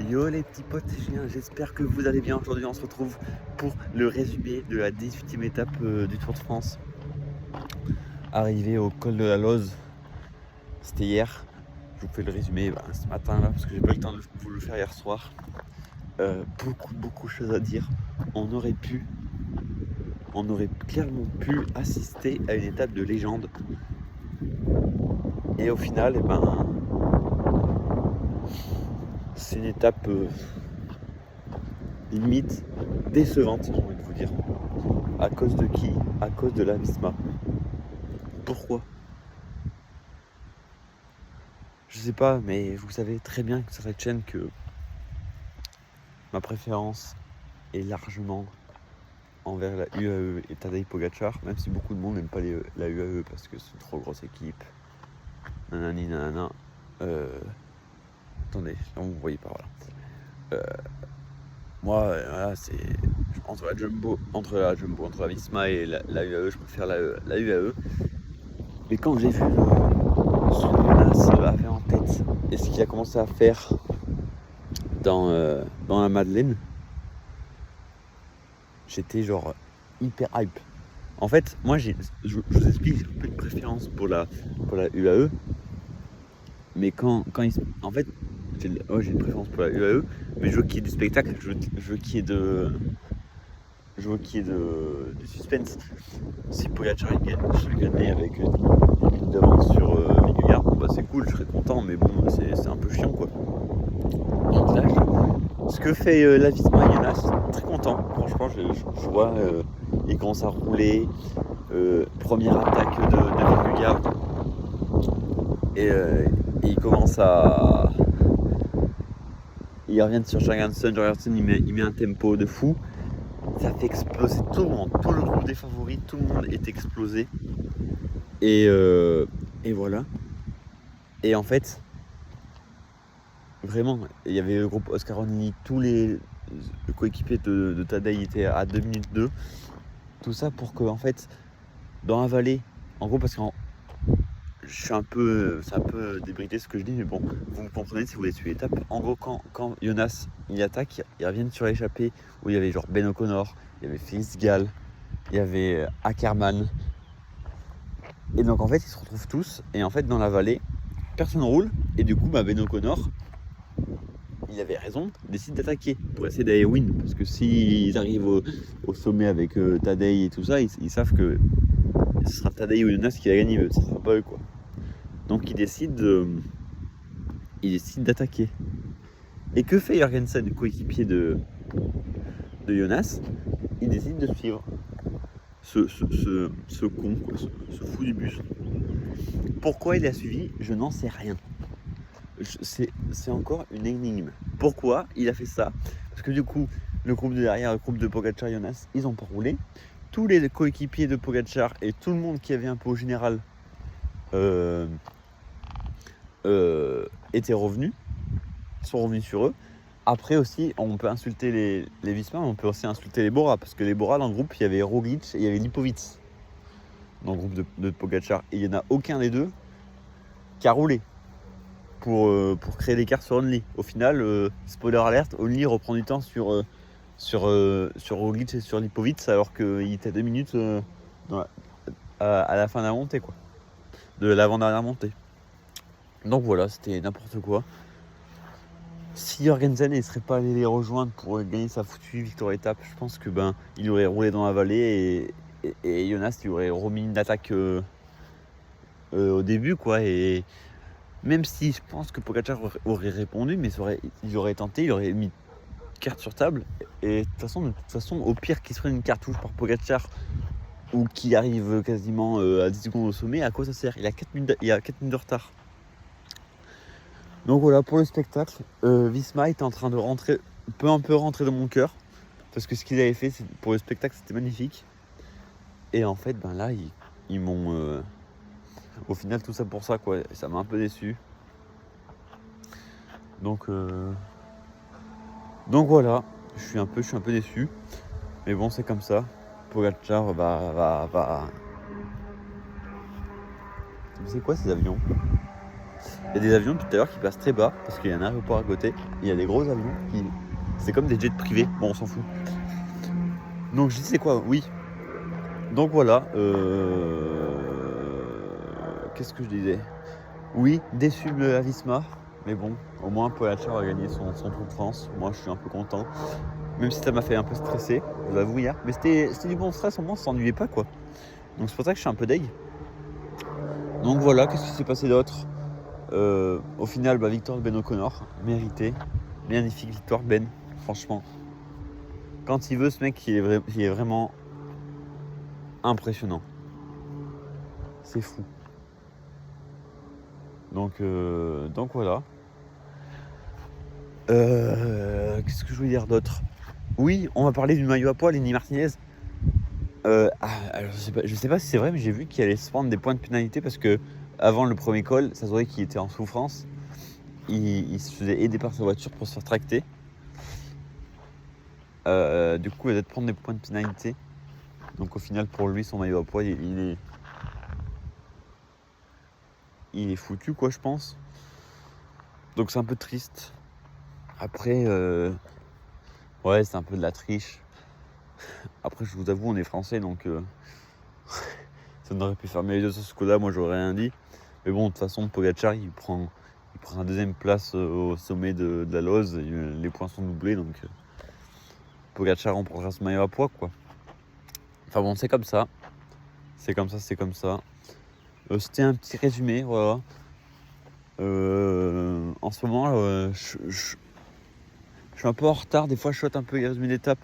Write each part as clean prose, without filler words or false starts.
Yo les petits potes chiens, j'espère que vous allez bien. Aujourd'hui on se retrouve pour le résumé de la 18e étape du Tour de France. Arrivé au col de la Loze, c'était hier. Je vous fais le résumé ce matin là parce que j'ai pas eu le temps de vous le faire hier soir. Beaucoup de choses à dire. On aurait clairement pu assister à une étape de légende. Et au final, c'est une étape limite décevante, j'ai envie de vous dire. À cause de qui? À cause de la Visma. Pourquoi? Je sais pas, mais vous savez très bien que sur cette chaîne que ma préférence est largement envers la UAE et Tadej Pogacar, même si beaucoup de monde n'aime pas la UAE parce que c'est une trop grosse équipe. Nanani nanana. Attendez, là vous voyez pas, voilà. Moi, voilà, c'est entre la Visma et la UAE, je préfère la UAE. Mais quand j'ai vu ce que Jonas avait en tête et ce qu'il a commencé à faire dans la Madeleine, j'étais genre hyper hype. En fait, moi, je vous explique, j'ai un peu de préférence pour la UAE. Mais en fait, j'ai une préférence pour la UAE, mais je veux qu'il y ait du spectacle, je veux qu'il y ait du suspense. Si Pogacar il gagnait avec une minute d'avance sur Vingegaard, bah c'est cool, je serais content, mais bon, c'est un peu chiant quoi. Donc là, ce que fait la Visma et Jonas, très content. Franchement, je vois, il commence à rouler. Première attaque de Vingegaard. Et il commence à. Ils reviennent sur Jorgensen. Jorgensen, il met un tempo de fou. Ça fait exploser tout le monde. Tout le groupe des favoris, tout le monde est explosé. Et voilà. Et en fait, vraiment, il y avait le groupe Oscar-Only, tous les coéquipiers de Tadej étaient à 2 minutes 2. Tout ça pour que, en fait, dans la vallée, en gros, parce que c'est un peu débridé ce que je dis, mais bon, vous me comprenez si vous voulez suivre l'étape. En gros, quand Jonas il attaque, ils reviennent sur l'échappée où il y avait genre Ben O'Connor, il y avait Félix Gall, il y avait Ackermann. Et donc en fait, ils se retrouvent tous, et en fait, dans la vallée, personne roule, et du coup, Ben O'Connor, il avait raison, décide d'attaquer pour essayer d'aller win. Parce que s'ils arrivent au sommet avec Tadej et tout ça, ils savent que ce sera Tadej ou Jonas qui va gagner, ce sera pas eux quoi. Donc il décide d'attaquer. Et que fait Jorgensen, le coéquipier de Jonas? Il décide de suivre ce con, quoi, ce fou du bus. Pourquoi il a suivi? Je n'en sais rien. C'est encore une énigme. Pourquoi il a fait ça? Parce que du coup, le groupe de derrière, le groupe de Pogacar, Jonas, ils n'ont pas roulé. Tous les coéquipiers de Pogacar et tout le monde qui avait un peu au général sont revenus sur eux. Après aussi, on peut insulter les Visma, mais on peut aussi insulter les Bora, parce que les Bora, dans le groupe, il y avait Roglic et il y avait Lipovic dans le groupe de Pogacar, et il n'y en a aucun des deux qui a roulé pour créer l'écart sur Only. Au final, spoiler alert, Only reprend du temps sur Roglic et sur Lipovic, alors qu'il était à 2 minutes à la fin de la montée, quoi, de l'avant-dernière montée. Donc voilà, c'était n'importe quoi. Si Jorgensen ne serait pas allé les rejoindre pour gagner sa foutue victoire étape, je pense que il aurait roulé dans la vallée et Jonas il aurait remis une attaque au début quoi. Et même si je pense que Pogacar aurait répondu, mais il aurait tenté, il aurait mis carte sur table. Et de toute façon, au pire qu'il se prenne une cartouche par Pogacar ou qu'il arrive quasiment à 10 secondes au sommet, à quoi ça sert? Il a 4 minutes de retard. Donc voilà, pour le spectacle, Visma était en train de rentrer, un peu rentrer dans mon cœur. Parce que ce qu'ils avaient fait pour le spectacle, c'était magnifique. Et en fait, là, ils m'ont... au final, tout ça pour ça, quoi. Ça m'a un peu déçu. Donc voilà, je suis un peu déçu. Mais bon, c'est comme ça. Pogacar va... C'est quoi ces avions? Il y a des avions tout à l'heure qui passent très bas parce qu'il y a un aéroport à côté. Il y a des gros avions qui. C'est comme des jets privés. Bon, on s'en fout. Donc je disais quoi? Oui. Donc voilà. Qu'est-ce que je disais? Oui, déçu de la Visma. Mais bon, au moins Pogačar a gagné son Tour de France. Moi, je suis un peu content. Même si ça m'a fait un peu stresser, je l'avoue hier. Mais c'était du bon stress, au moins on s'ennuyait pas quoi. Donc c'est pour ça que je suis un peu deg. Donc voilà, qu'est-ce qui s'est passé d'autre? Au final, victoire de Ben O'Connor, mérité. Magnifique victoire Ben, franchement. Quand il veut, ce mec, il est vraiment impressionnant. C'est fou. Donc voilà. Qu'est-ce que je voulais dire d'autre? Oui, on va parler du maillot à poids, Lenny Martinez. Alors je sais pas si c'est vrai, mais j'ai vu qu'il allait se prendre des points de pénalité parce que avant le premier col, ça se voyait qu'il était en souffrance. Il se faisait aider par sa voiture pour se faire tracter. Du coup, il va peut-être prendre des points de pénalité. Donc au final, pour lui, son maillot à poids, il est foutu, quoi, je pense. Donc c'est un peu triste. Après, ouais, c'est un peu de la triche. Après, je vous avoue, on est français, donc ça aurait pu fermer les yeux sur ce coup-là. Moi, j'aurais rien dit. Mais bon, de toute façon, Pogačar, il prend la deuxième place au sommet de la Lose. Les points sont doublés, donc Pogačar remportera ce maillot à poids, quoi. Enfin bon, c'est comme ça. C'est comme ça. C'était un petit résumé, voilà. En ce moment, je suis un peu en retard. Des fois, je saute un peu les résumés d'étape.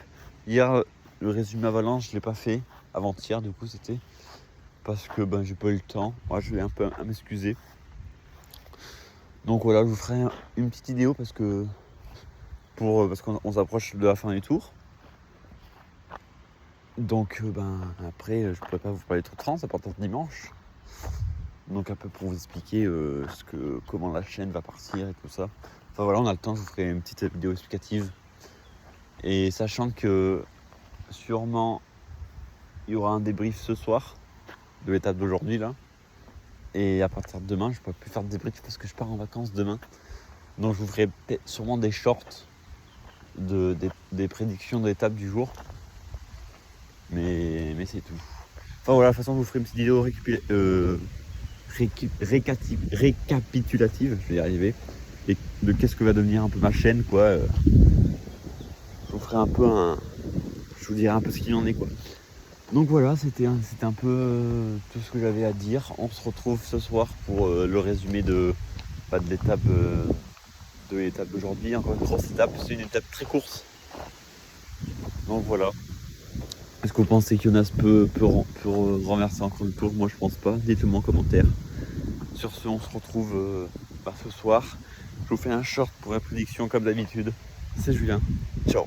Hier, le résumé Avalanche, je l'ai pas fait. Avant-hier, du coup, c'était parce que j'ai pas eu le temps. Moi, je vais un peu m'excuser. Donc voilà, je vous ferai une petite vidéo parce qu'on s'approche de la fin du tour. Donc après, je pourrais pas vous parler de Tour de France à partir de dimanche. Donc un peu pour vous expliquer comment la chaîne va partir et tout ça. Enfin voilà, on a le temps, je vous ferai une petite vidéo explicative. Et sachant que sûrement il y aura un débrief ce soir de l'étape d'aujourd'hui là. Et à partir de demain, je ne pourrai plus faire de débrief parce que je pars en vacances demain. Donc je vous ferai sûrement des shorts des prédictions de l'étape du jour. Mais c'est tout. Enfin voilà, de toute façon, je vous ferai une petite vidéo récapitulative, je vais y arriver, et de qu'est-ce que va devenir un peu ma chaîne, quoi. Je vous ferai je vous dirai un peu ce qu'il en est, quoi. Donc voilà, c'était un peu tout ce que j'avais à dire. On se retrouve ce soir pour le résumé de l'étape d'aujourd'hui. Encore une grosse étape, c'est une étape très courte. Donc voilà. Est-ce que vous pensez que Jonas peut renverser encore le tour? Moi je pense pas, dites-le moi en commentaire. Sur ce, on se retrouve ce soir. Je vous fais un short pour la prédiction comme d'habitude. C'est Julien. Ciao.